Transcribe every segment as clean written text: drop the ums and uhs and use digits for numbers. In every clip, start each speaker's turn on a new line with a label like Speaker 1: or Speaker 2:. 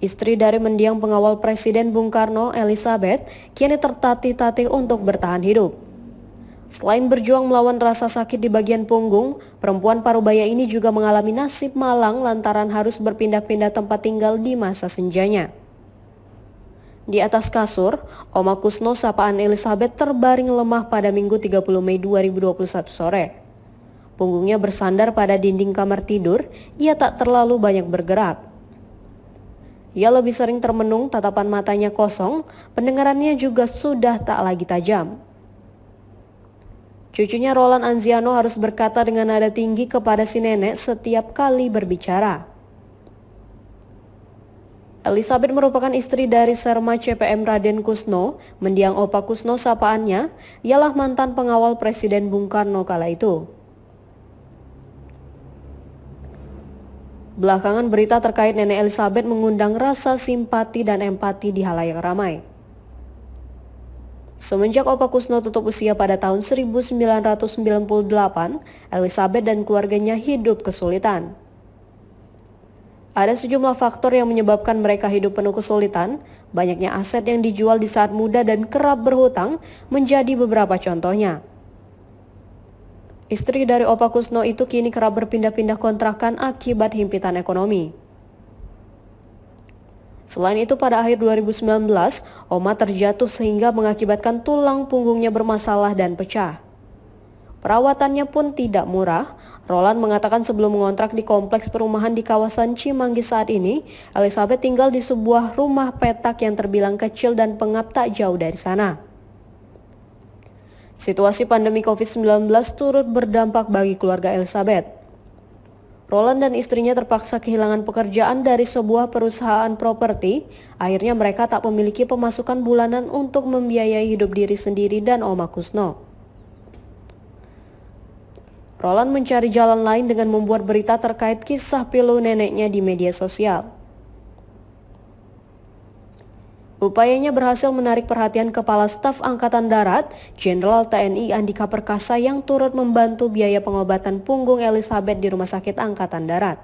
Speaker 1: Istri dari mendiang pengawal Presiden Bung Karno, Elizabeth, kini tertatih-tatih untuk bertahan hidup. Selain berjuang melawan rasa sakit di bagian punggung, perempuan parubaya ini juga mengalami nasib malang lantaran harus berpindah-pindah tempat tinggal di masa senjanya. Di atas kasur, Oma Kusno sapaan Elizabeth terbaring lemah pada Minggu 30 Mei 2021 sore. Punggungnya bersandar pada dinding kamar tidur, ia tak terlalu banyak bergerak. Ia lebih sering termenung, tatapan matanya kosong, pendengarannya juga sudah tak lagi tajam. Cucunya Roland Anziano harus berkata dengan nada tinggi kepada si nenek setiap kali berbicara. Elizabeth merupakan istri dari Serma CPM Raden Kusno, mendiang Opa Kusno sapaannya, ialah mantan pengawal Presiden Bung Karno kala itu. Belakangan berita terkait nenek Elizabeth mengundang rasa simpati dan empati di halayak ramai. Semenjak Opa Kusno tutup usia pada tahun 1998, Elizabeth dan keluarganya hidup kesulitan. Ada sejumlah faktor yang menyebabkan mereka hidup penuh kesulitan, banyaknya aset yang dijual di saat muda dan kerap berhutang menjadi beberapa contohnya. Istri dari Opa Kusno itu kini kerap berpindah-pindah kontrakan akibat himpitan ekonomi. Selain itu pada akhir 2019, Oma terjatuh sehingga mengakibatkan tulang punggungnya bermasalah dan pecah. Perawatannya pun tidak murah. Roland mengatakan sebelum mengontrak di kompleks perumahan di kawasan Cimanggis saat ini, Elizabeth tinggal di sebuah rumah petak yang terbilang kecil dan pengap tak jauh dari sana. Situasi pandemi COVID-19 turut berdampak bagi keluarga Elizabeth. Roland dan istrinya terpaksa kehilangan pekerjaan dari sebuah perusahaan properti. Akhirnya mereka tak memiliki pemasukan bulanan untuk membiayai hidup diri sendiri dan Oma Kusno. Roland mencari jalan lain dengan membuat berita terkait kisah pilu neneknya di media sosial. Upayanya berhasil menarik perhatian Kepala Staf Angkatan Darat, Jenderal TNI Andika Perkasa yang turut membantu biaya pengobatan punggung Elizabeth di Rumah Sakit Angkatan Darat.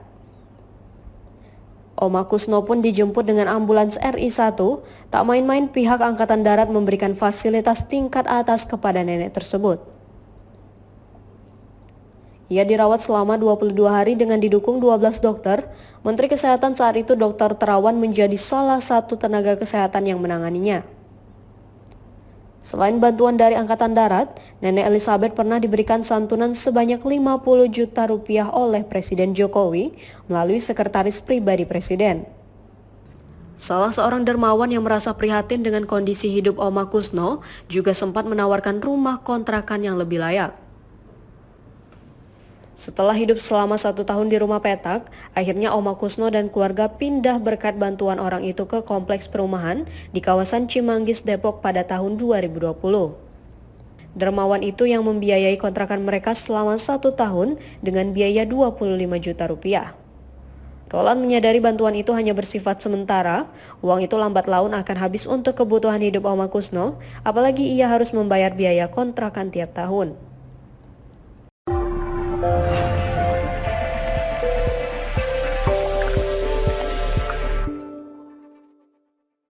Speaker 1: Oma Kusno pun dijemput dengan ambulans RI1, tak main-main pihak Angkatan Darat memberikan fasilitas tingkat atas kepada nenek tersebut. Ia dirawat selama 22 hari dengan didukung 12 dokter. Menteri Kesehatan saat itu Dr. Terawan menjadi salah satu tenaga kesehatan yang menanganinya. Selain bantuan dari Angkatan Darat, nenek Elizabeth pernah diberikan santunan sebanyak 50 juta rupiah oleh Presiden Jokowi melalui sekretaris pribadi Presiden. Salah seorang dermawan yang merasa prihatin dengan kondisi hidup Oma Kusno juga sempat menawarkan rumah kontrakan yang lebih layak. Setelah hidup selama 1 tahun di rumah petak, akhirnya Oma Kusno dan keluarga pindah berkat bantuan orang itu ke kompleks perumahan di kawasan Cimanggis, Depok pada tahun 2020. Dermawan itu yang membiayai kontrakan mereka selama 1 tahun dengan biaya 25 juta rupiah. Roland menyadari bantuan itu hanya bersifat sementara, uang itu lambat laun akan habis untuk kebutuhan hidup Oma Kusno, apalagi ia harus membayar biaya kontrakan tiap tahun.